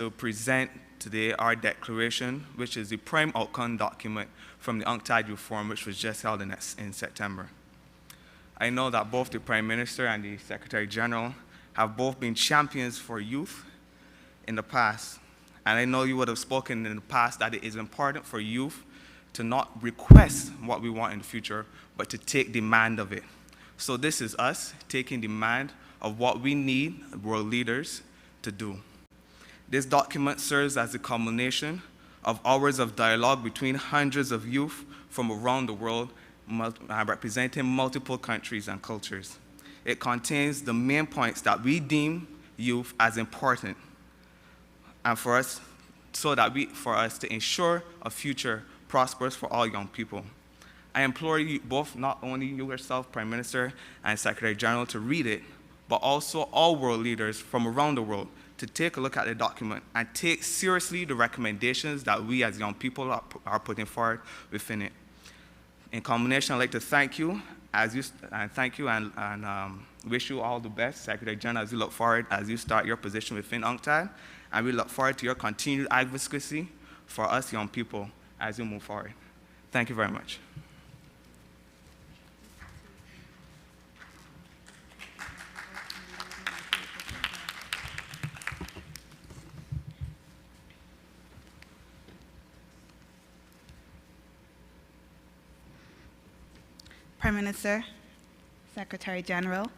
to present today our declaration, which is the prime outcome document from the UNCTAD Youth Forum, which was just held in September. I know that both the Prime Minister and the Secretary General have both been champions for youth in the past. And I know you would have spoken in the past that it is important for youth to not request what we want in the future, but to take demand of it. So this is us taking demand of what we need world leaders to do. This document serves as a culmination of hours of dialogue between hundreds of youth from around the world, representing multiple countries and cultures. It contains the main points that we deem youth as important, and for us to ensure a future prosperous for all young people. I implore you both, not only you yourself, Prime Minister and Secretary General, to read it, but also all world leaders from around the world to take a look at the document and take seriously the recommendations that we as young people are putting forward within it. In culmination, I'd like to thank you and wish you all the best, Secretary General, as you look forward, as you start your position within UNCTAD, and we look forward to your continued advocacy for us young people as we move forward. Thank you very much. Prime Minister, Secretary General,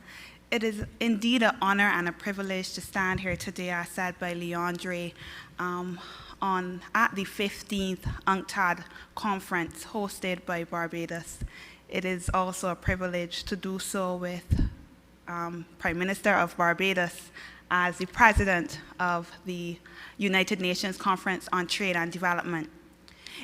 it is indeed an honor and a privilege to stand here today, as said by Leandre, at the 15th UNCTAD conference hosted by Barbados. It is also a privilege to do so with Prime Minister of Barbados as the President of the United Nations Conference on Trade and Development.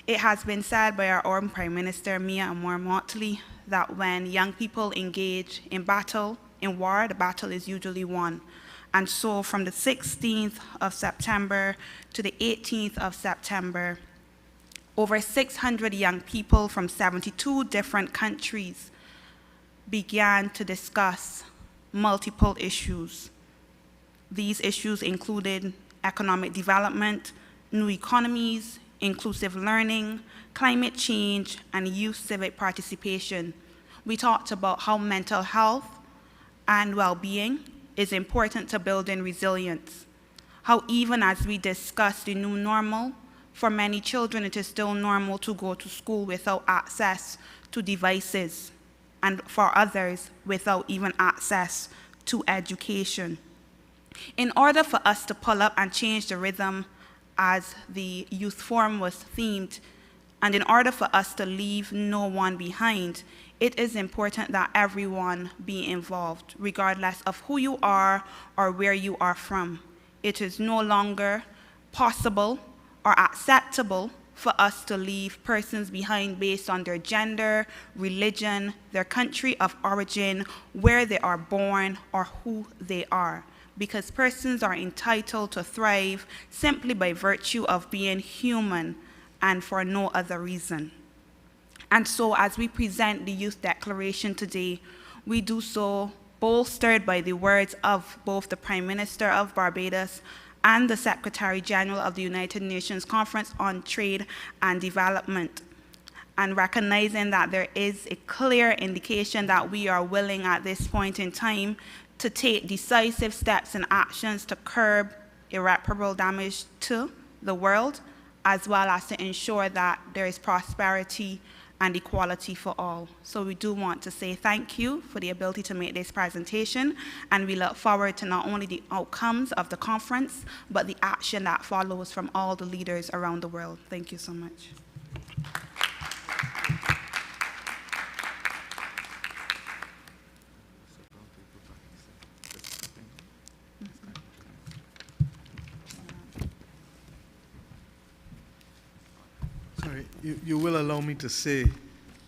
It has been said by our own Prime Minister, Mia Amor-Motley, that when young people engage in war, the battle is usually won. And so from the 16th of September to the 18th of September, over 600 young people from 72 different countries began to discuss multiple issues. These issues included economic development, new economies, inclusive learning, climate change, and youth civic participation. We talked about how mental health and well-being is important to building resilience. How even as we discuss the new normal, for many children it is still normal to go to school without access to devices, and for others without even access to education. In order for us to pull up and change the rhythm as the Youth Forum was themed, and in order for us to leave no one behind, it is important that everyone be involved, regardless of who you are or where you are from. It is no longer possible or acceptable for us to leave persons behind based on their gender, religion, their country of origin, where they are born, or who they are. Because persons are entitled to thrive simply by virtue of being human and for no other reason. And so as we present the Youth Declaration today, we do so bolstered by the words of both the Prime Minister of Barbados and the Secretary General of the United Nations Conference on Trade and Development, and recognizing that there is a clear indication that we are willing at this point in time to take decisive steps and actions to curb irreparable damage to the world, as well as to ensure that there is prosperity and equality for all. So we do want to say thank you for the ability to make this presentation, and we look forward to not only the outcomes of the conference, but the action that follows from all the leaders around the world. Thank you so much. Sorry, you will allow me to say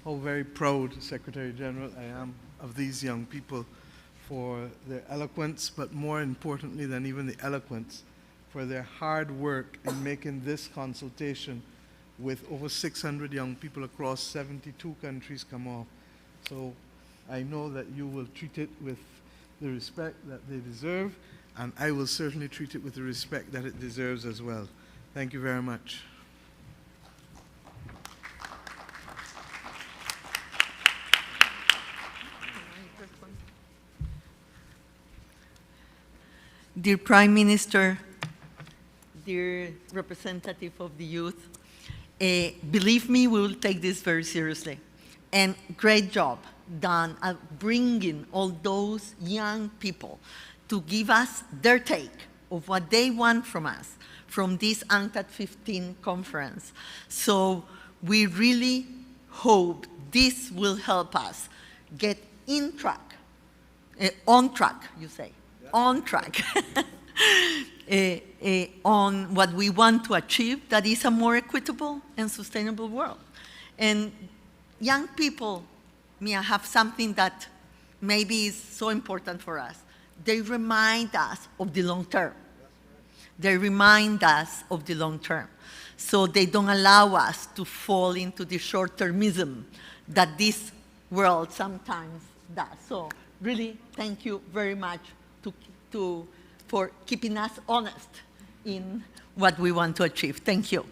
how very proud, Secretary General, I am of these young people for their eloquence, but more importantly than even the eloquence, for their hard work in making this consultation with over 600 young people across 72 countries come off. So I know that you will treat it with the respect that they deserve, and I will certainly treat it with the respect that it deserves as well. Thank you very much. Dear Prime Minister, dear representative of the youth, believe me, we will take this very seriously. And great job done at bringing all those young people to give us their take of what they want from us, from this UNCTAD 15 conference. So we really hope this will help us get on track, you say, on track, on what we want to achieve, that is a more equitable and sustainable world. And young people, Mia, have something that maybe is so important for us. They remind us of the long term. They remind us of the long term. So they don't allow us to fall into the short-termism that this world sometimes does. So really, thank you very much for keeping us honest in what we want to achieve. Thank you.